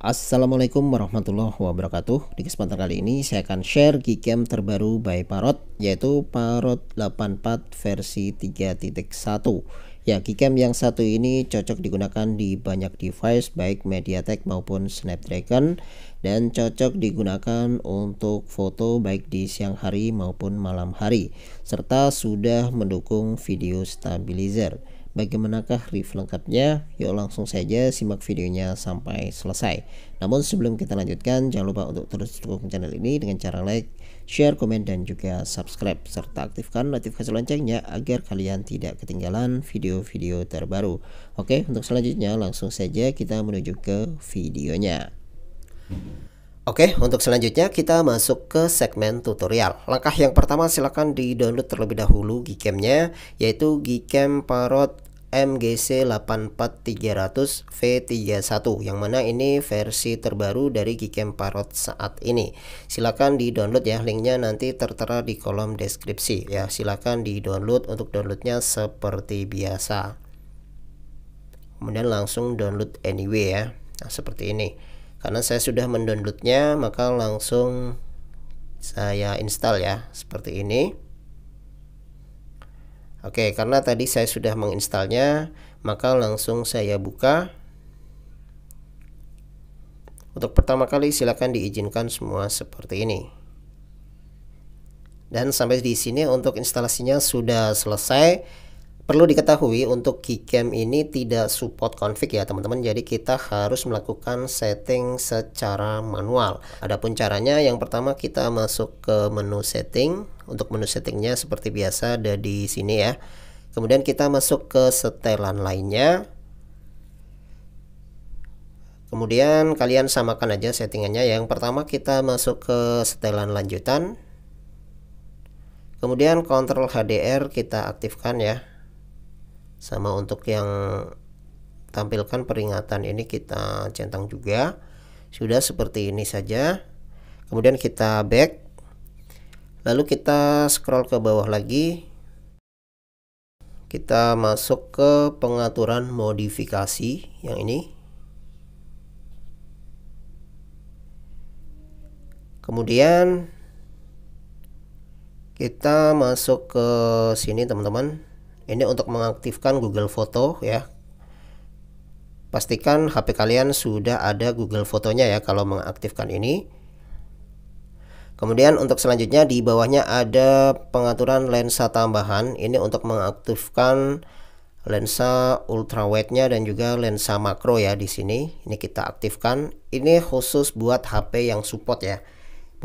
Assalamualaikum warahmatullahi wabarakatuh. Di kesempatan kali ini saya akan share Gcam terbaru by Parrot, yaitu Parrot 84 versi 3.1. Ya, Gcam yang satu ini cocok digunakan di banyak device baik MediaTek maupun Snapdragon, dan cocok digunakan untuk foto baik di siang hari maupun malam hari, serta sudah mendukung video stabilizer. Bagaimanakah review lengkapnya? Yuk langsung saja simak videonya sampai selesai. Namun sebelum kita lanjutkan, jangan lupa untuk terus dukung channel ini dengan cara like, share, komen, dan juga subscribe, serta aktifkan notifikasi loncengnya agar kalian tidak ketinggalan video-video terbaru. Oke, untuk selanjutnya langsung saja kita menuju ke videonya. Oke, untuk selanjutnya kita masuk ke segmen tutorial. Langkah yang pertama, silahkan di-download terlebih dahulu Gcam-nya, yaitu Gcam Parrot MGC84300 V31, yang mana ini versi terbaru dari Gcam Parrot saat ini. Silahkan di-download ya, linknya nanti tertera di kolom deskripsi ya. Silahkan di-download. Untuk downloadnya seperti biasa, kemudian langsung download anyway ya. Nah, seperti ini. Karena saya sudah mendownloadnya, maka langsung saya install ya, seperti ini. Oke, karena tadi saya sudah menginstalnya, maka langsung saya buka. Untuk pertama kali silakan diizinkan semua seperti ini. Dan sampai di sini untuk instalasinya sudah selesai. Perlu diketahui untuk Gcam ini tidak support config ya teman-teman, jadi kita harus melakukan setting secara manual. Adapun caranya, yang pertama kita masuk ke menu setting. Untuk menu settingnya seperti biasa ada di sini ya. Kemudian kita masuk ke setelan lainnya. Kemudian kalian samakan aja settingannya. Yang pertama kita masuk ke setelan lanjutan. Kemudian kontrol HDR kita aktifkan ya. Sama untuk yang tampilkan peringatan ini kita centang juga. Sudah seperti ini saja. Kemudian kita back. Lalu kita scroll ke bawah lagi. Kita masuk ke pengaturan modifikasi yang ini. Kemudian kita masuk ke sini teman-teman. Ini untuk mengaktifkan Google Foto ya. Pastikan HP kalian sudah ada Google Fotonya ya kalau mengaktifkan ini. Kemudian untuk selanjutnya di bawahnya ada pengaturan lensa tambahan. Ini untuk mengaktifkan lensa ultrawide-nya dan juga lensa makro ya di sini. Ini kita aktifkan. Ini khusus buat HP yang support ya.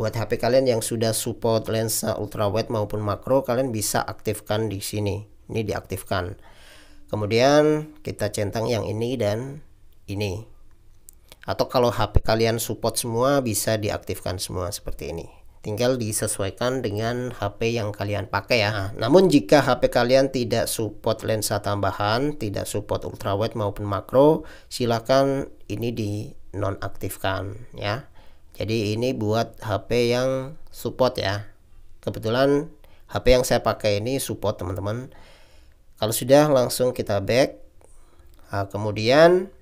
Buat HP kalian yang sudah support lensa ultrawide maupun makro, kalian bisa aktifkan di sini. Ini diaktifkan. Kemudian kita centang yang ini dan ini. Atau kalau HP kalian support semua, bisa diaktifkan semua seperti ini. Tinggal disesuaikan dengan HP yang kalian pakai ya. Namun jika HP kalian tidak support lensa tambahan, tidak support ultrawide maupun makro, silakan ini di nonaktifkan ya. Jadi ini buat HP yang support ya. Kebetulan HP yang saya pakai ini support teman-teman. Kalau sudah, langsung kita back. Nah, kemudian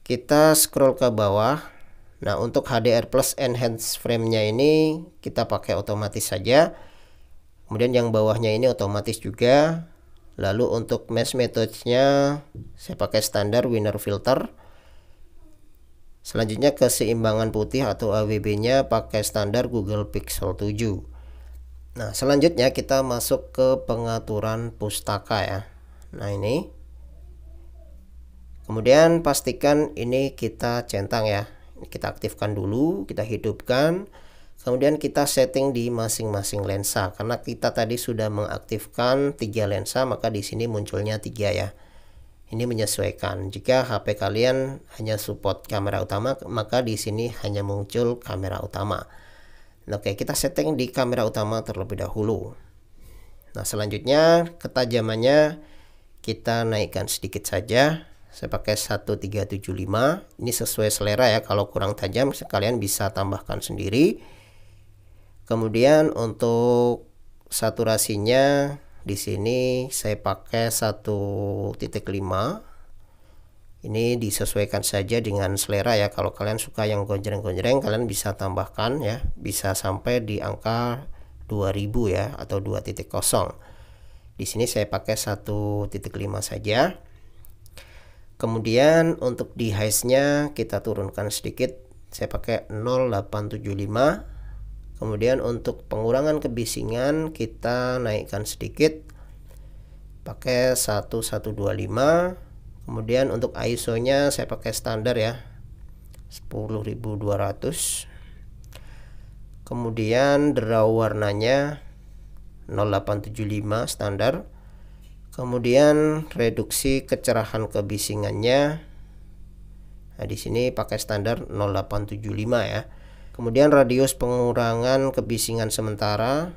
kita scroll ke bawah. Nah, untuk HDR plus enhance frame-nya ini kita pakai otomatis saja. Kemudian yang bawahnya ini otomatis juga. Lalu untuk mesh method-nya saya pakai standar winner filter. Selanjutnya keseimbangan putih atau AWB-nya pakai standar Google Pixel 7. Nah, selanjutnya kita masuk ke pengaturan pustaka ya. Nah, ini. Kemudian pastikan ini kita centang ya. Kita aktifkan dulu, kita hidupkan. Kemudian kita setting di masing-masing lensa. Karena kita tadi sudah mengaktifkan 3 lensa, maka di sini munculnya 3 ya. Ini menyesuaikan. Jika HP kalian hanya support kamera utama, maka di sini hanya muncul kamera utama. Oke, kita setting di kamera utama terlebih dahulu. Nah, selanjutnya ketajamannya kita naikkan sedikit saja. Saya pakai 1375. Ini sesuai selera ya. Kalau kurang tajam kalian bisa tambahkan sendiri. Kemudian untuk saturasinya di sini saya pakai 1.5. Ini disesuaikan saja dengan selera ya. Kalau kalian suka yang gonjreng-gonjreng, kalian bisa tambahkan ya, bisa sampai di angka 2000 ya atau 2.0. Di sini saya pakai 1.5 saja. Kemudian untuk di height-nya kita turunkan sedikit. Saya pakai 0875. Kemudian untuk pengurangan kebisingan kita naikkan sedikit pakai 1125. Kemudian untuk ISO-nya saya pakai standar ya, 10.200. Kemudian draw warnanya 0875 standar. Kemudian reduksi kecerahan kebisingannya, nah di sini pakai standar 0875 ya. Kemudian radius pengurangan kebisingan sementara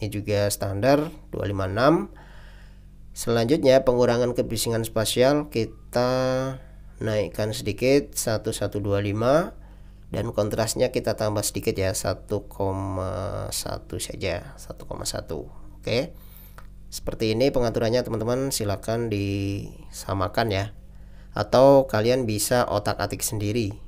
ini juga standar 256. Selanjutnya pengurangan kebisingan spasial kita naikkan sedikit 1125 dan kontrasnya kita tambah sedikit ya, 1,1 saja, 1,1. Oke. Seperti ini pengaturannya teman-teman, silakan disamakan ya. Atau kalian bisa otak-atik sendiri.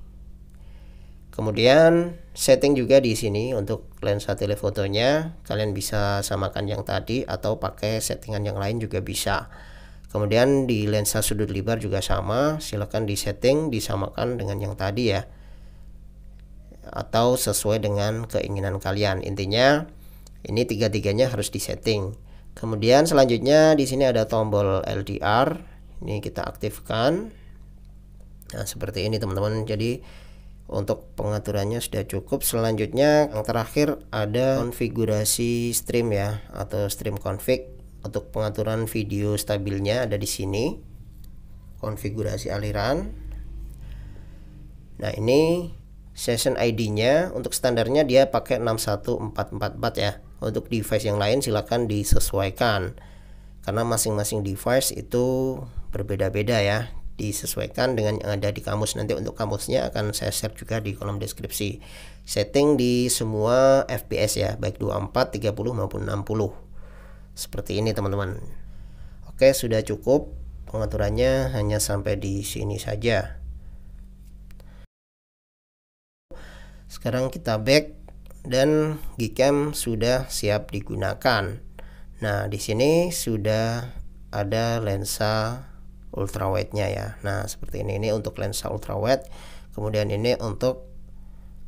Kemudian setting juga di sini untuk lensa telefotonya, kalian bisa samakan yang tadi atau pakai settingan yang lain juga bisa. Kemudian di lensa sudut lebar juga sama, silakan di setting disamakan dengan yang tadi ya, atau sesuai dengan keinginan kalian. Intinya ini tiga-tiganya harus disetting. Kemudian selanjutnya di sini ada tombol LDR, ini kita aktifkan. Nah seperti ini teman-teman. Jadi untuk pengaturannya sudah cukup. Selanjutnya yang terakhir ada konfigurasi stream ya, atau stream config. Untuk pengaturan video stabilnya ada di sini, konfigurasi aliran. Nah ini session ID-nya untuk standarnya dia pakai 61444 ya. Untuk device yang lain silakan disesuaikan karena masing-masing device itu berbeda-beda ya. Disesuaikan dengan yang ada di kamus. Nanti untuk kamusnya akan saya share juga di kolom deskripsi. Setting di semua FPS ya, baik 24, 30 maupun 60. Seperti ini teman-teman. Oke, sudah cukup. Pengaturannya hanya sampai di sini saja. Sekarang kita back dan Gcam sudah siap digunakan. Nah, di sini sudah ada lensa ultrawide-nya ya. Nah, seperti ini untuk lensa ultrawide. Kemudian ini untuk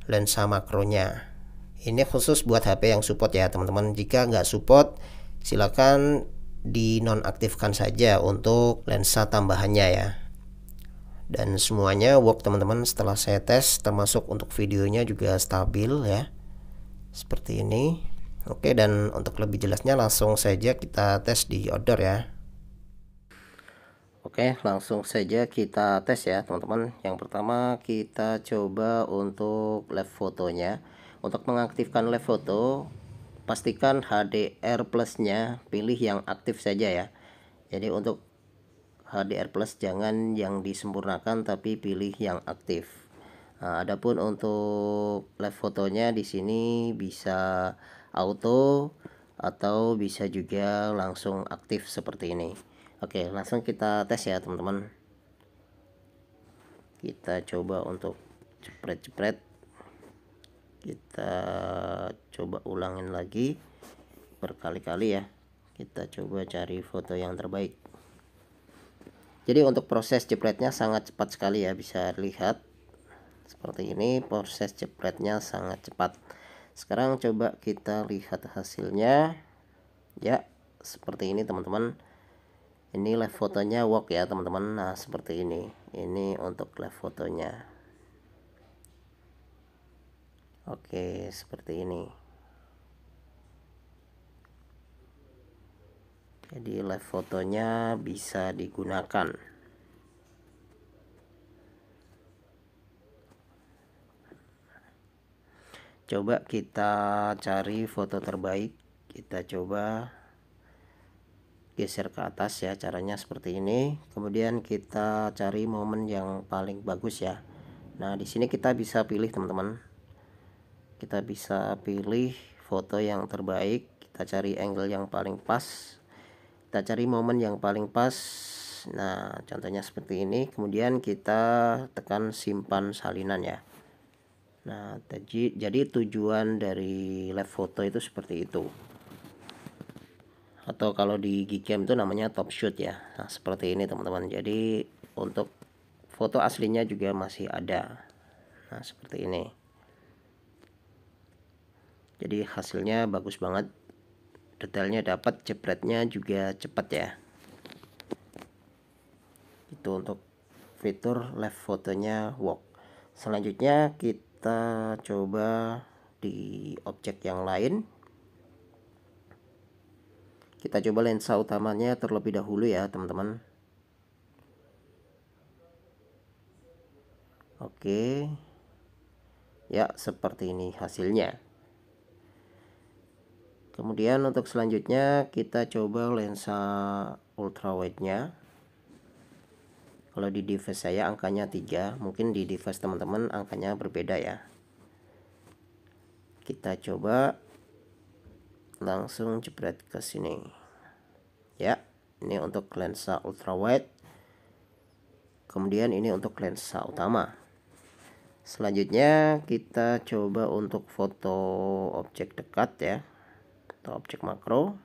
lensa makronya. Ini khusus buat HP yang support ya, teman-teman. Jika nggak support, silakan dinonaktifkan saja untuk lensa tambahannya ya. Dan semuanya work teman-teman setelah saya tes, termasuk untuk videonya juga stabil ya. Seperti ini. Oke, dan untuk lebih jelasnya langsung saja kita tes di outdoor ya. Oke, langsung saja kita tes ya teman-teman. Yang pertama kita coba untuk live fotonya. Untuk mengaktifkan live foto, pastikan HDR plusnya pilih yang aktif saja ya. Jadi untuk HDR plus jangan yang disempurnakan tapi pilih yang aktif. Nah, adapun untuk live fotonya di sini bisa auto atau bisa juga langsung aktif seperti ini. Oke, langsung kita tes ya teman-teman. Kita coba untuk jepret-jepret. Kita coba ulangin lagi berkali-kali ya. Kita coba cari foto yang terbaik. Jadi untuk proses jepretnya sangat cepat sekali ya, bisa lihat seperti ini, proses jepretnya sangat cepat. Sekarang coba kita lihat hasilnya ya, seperti ini teman-teman. Ini live fotonya work ya teman-teman. Nah seperti ini untuk live fotonya. Oke, seperti ini. Jadi live fotonya bisa digunakan. Coba kita cari foto terbaik. Kita coba geser ke atas ya, caranya seperti ini. Kemudian kita cari momen yang paling bagus ya. Nah di sini kita bisa pilih teman-teman. Kita bisa pilih foto yang terbaik. Kita cari angle yang paling pas. Kita cari momen yang paling pas Nah, contohnya seperti ini. Kemudian kita tekan simpan salinan ya. Nah, jadi tujuan dari live foto itu seperti itu. Atau kalau di Gcam itu namanya top shoot ya. Nah, seperti ini teman-teman. Jadi untuk foto aslinya juga masih ada. Nah, seperti ini. Jadi hasilnya bagus banget. Detailnya dapat, jepretnya juga cepat ya. Itu untuk fitur live fotonya Wok. Selanjutnya kita coba di objek yang lain. Kita coba lensa utamanya terlebih dahulu ya teman-teman. Oke. Ya, seperti ini hasilnya. Kemudian untuk selanjutnya kita coba lensa ultrawide-nya. Kalau di device saya angkanya 3, mungkin di device teman-teman angkanya berbeda ya. Kita coba langsung jepret ke sini. Ya, ini untuk lensa ultrawide. Kemudian ini untuk lensa utama. Selanjutnya kita coba untuk foto objek dekat ya, atau objek makro.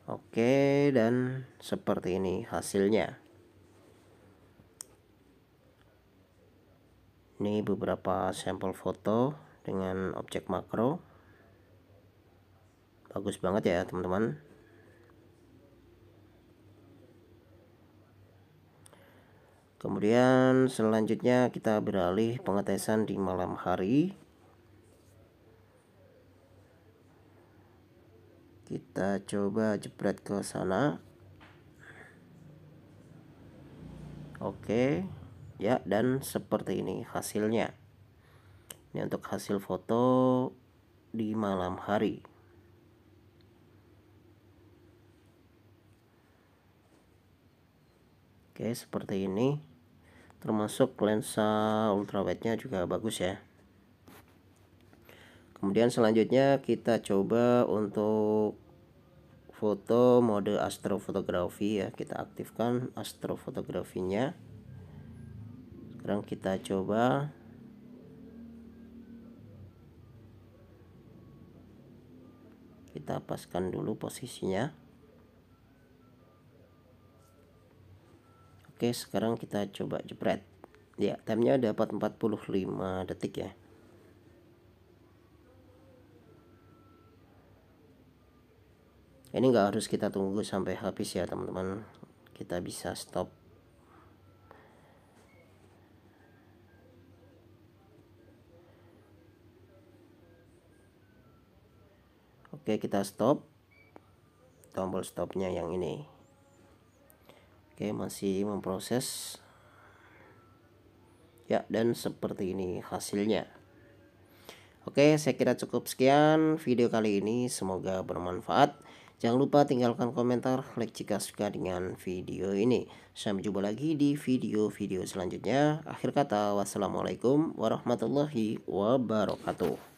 Oke, dan seperti ini hasilnya. Ini beberapa sampel foto dengan objek makro. Bagus banget ya teman-teman. Kemudian selanjutnya kita beralih pengetesan di malam hari. Kita coba jepret ke sana. Oke. Ya, dan seperti ini hasilnya. Ini untuk hasil foto di malam hari. Oke, seperti ini. Termasuk lensa ultrawide-nya juga bagus ya. Kemudian selanjutnya kita coba untuk foto mode astrofotografi ya. Kita aktifkan astrofotografinya. Sekarang kita coba kita paskan dulu posisinya. Oke, sekarang kita coba jepret. Ya, timenya dapat 45 detik ya. Ini nggak harus kita tunggu sampai habis ya teman-teman. Kita bisa stop. Oke, kita stop. Tombol stopnya yang ini. Oke, masih memproses. Ya, dan seperti ini hasilnya. Oke, saya kira cukup sekian video kali ini. Semoga bermanfaat. Jangan lupa tinggalkan komentar, like jika suka dengan video ini. Sampai jumpa lagi di video-video selanjutnya. Akhir kata, wassalamualaikum warahmatullahi wabarakatuh.